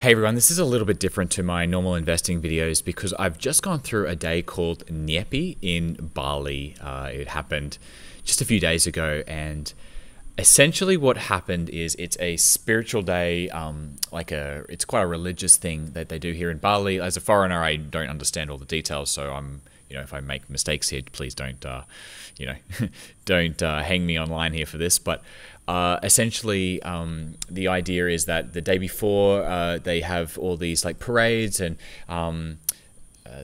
Hey everyone, this is a little bit different to my normal investing videos because I've just gone through a day called Nyepi in Bali. It happened just a few days ago, and essentially what happened is it's a spiritual day, it's quite a religious thing that they do here in Bali. As a foreigner, I don't understand all the details, so if I make mistakes here, please don't, don't hang me online here for this. But essentially, the idea is that the day before, they have all these like parades, and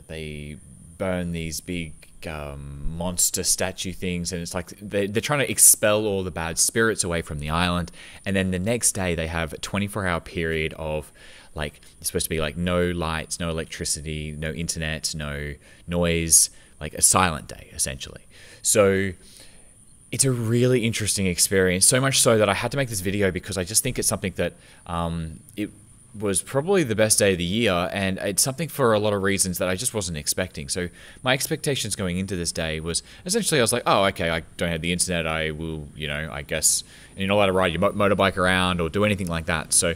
they burn these big monster statue things, and it's like they're trying to expel all the bad spirits away from the island. And then the next day, they have a 24-hour period of it's supposed to be like no lights, no electricity, no internet, no noise, like a silent day essentially. So it's a really interesting experience, so much so that I had to make this video because I just think it's something that it was probably the best day of the year, and it's something for a lot of reasons that I just wasn't expecting. So my expectations going into this day was essentially I was like, oh, okay, I don't have the internet, I will, I guess, and you're not allowed to ride your motorbike around or do anything like that. So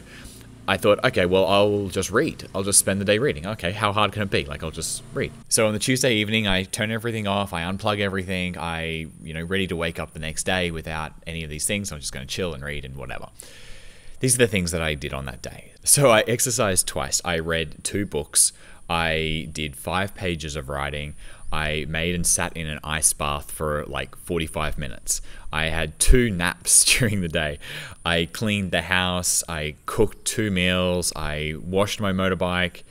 I thought, okay, well, I'll just read. I'll just spend the day reading. Okay, how hard can it be? I'll just read. So on the Tuesday evening, I turn everything off. I unplug everything. Ready to wake up the next day without any of these things. I'm just going to chill and read and whatever. These are the things that I did on that day. So I exercised twice. I read 2 books. I did 5 pages of writing. I made and sat in an ice bath for 45 minutes. I had 2 naps during the day. I cleaned the house. I cooked 2 meals. I washed my motorbike.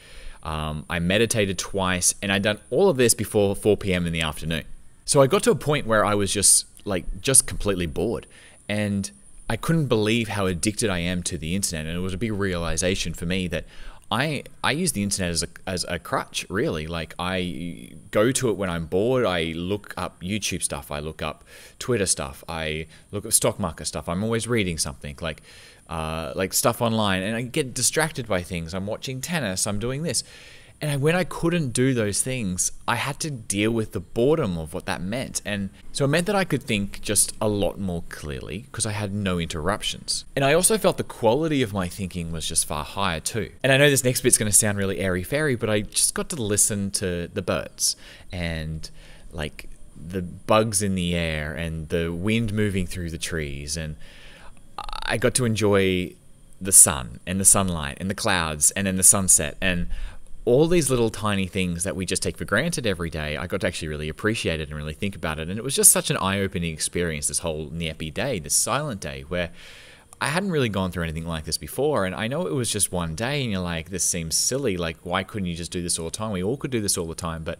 I meditated twice, and I'd done all of this before 4 p.m. in the afternoon. So I got to a point where I was just completely bored, and I couldn't believe how addicted I am to the internet. And it was a big realization for me that I use the internet as a crutch, really. I go to it when I'm bored. I look up YouTube stuff. I look up Twitter stuff. I look up stock market stuff. I'm always reading something like stuff online, and I get distracted by things. I'm watching tennis. I'm doing this. And when I couldn't do those things, I had to deal with the boredom of what that meant. And so it meant that I could think just a lot more clearly because I had no interruptions. And I also felt the quality of my thinking was just far higher too. And I know this next bit's going to sound really airy-fairy, but I just got to listen to the birds and the bugs in the air and the wind moving through the trees. And I got to enjoy the sun and the sunlight and the clouds and then the sunset, and all these little tiny things that we just take for granted every day. I got to actually really appreciate it and really think about it. And it was just such an eye-opening experience, this whole Nyepi day, this silent day, where I hadn't really gone through anything like this before. And I know it was just one day, and you're like, this seems silly. Why couldn't you just do this all the time? We all could do this all the time. But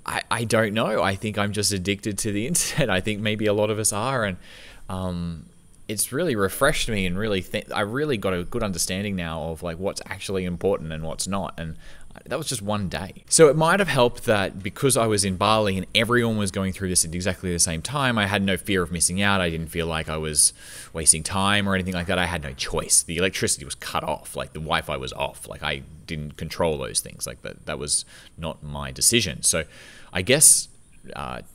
I don't know. I think I'm just addicted to the internet. I think maybe a lot of us are. And it's really refreshed me, and I really got a good understanding now of what's actually important and what's not. And that was just one day. So it might have helped that because I was in Bali and everyone was going through this at exactly the same time, I had no fear of missing out. I didn't feel like I was wasting time or anything like that. I had no choice. The electricity was cut off. The Wi-Fi was off. I didn't control those things. That was not my decision. So I guess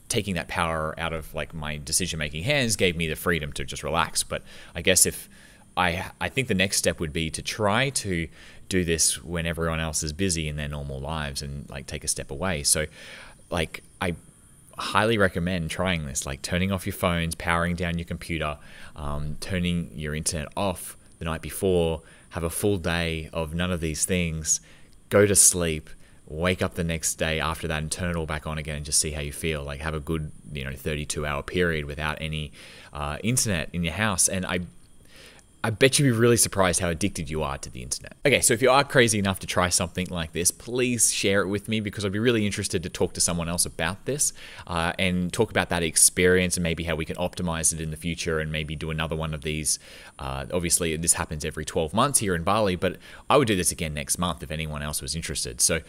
taking that power out of my decision-making hands gave me the freedom to just relax. But I guess if I think the next step would be to try to do this when everyone else is busy in their normal lives and take a step away. So I highly recommend trying this, turning off your phones, powering down your computer, turning your internet off the night before, have a full day of none of these things, go to sleep, wake up the next day after that and turn it all back on again and just see how you feel. Have a good 32-hour period without any internet in your house, and I bet you'd be really surprised how addicted you are to the internet. Okay, so if you are crazy enough to try something like this, please share it with me, because I'd be really interested to talk to someone else about this and talk about that experience and maybe how we can optimize it in the future and maybe do another one of these. Obviously, this happens every 12 months here in Bali, but I would do this again next month if anyone else was interested. So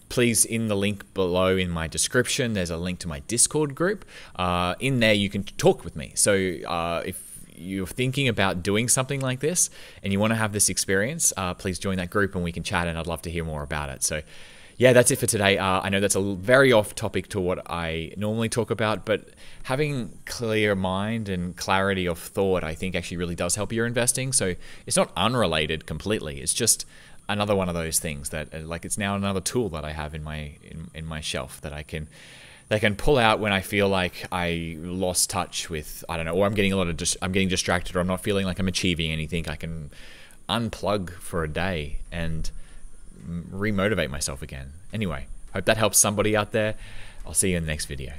please, in the link below in my description, there's a link to my Discord group. In there, you can talk with me. So if you're thinking about doing something like this and you want to have this experience, please join that group and we can chat, and I'd love to hear more about it. So yeah, that's it for today. I know that's a very off topic to what I normally talk about, but having clear mind and clarity of thought, I think actually really does help your investing. So it's not unrelated completely. It's just another one of those things that like it's now another tool that I have in my shelf that I can pull out when I feel like I lost touch with, I don't know, or I'm getting I'm getting distracted, or I'm not feeling like I'm achieving anything. I can unplug for a day and remotivate myself again. Anyway, hope that helps somebody out there. I'll see you in the next video.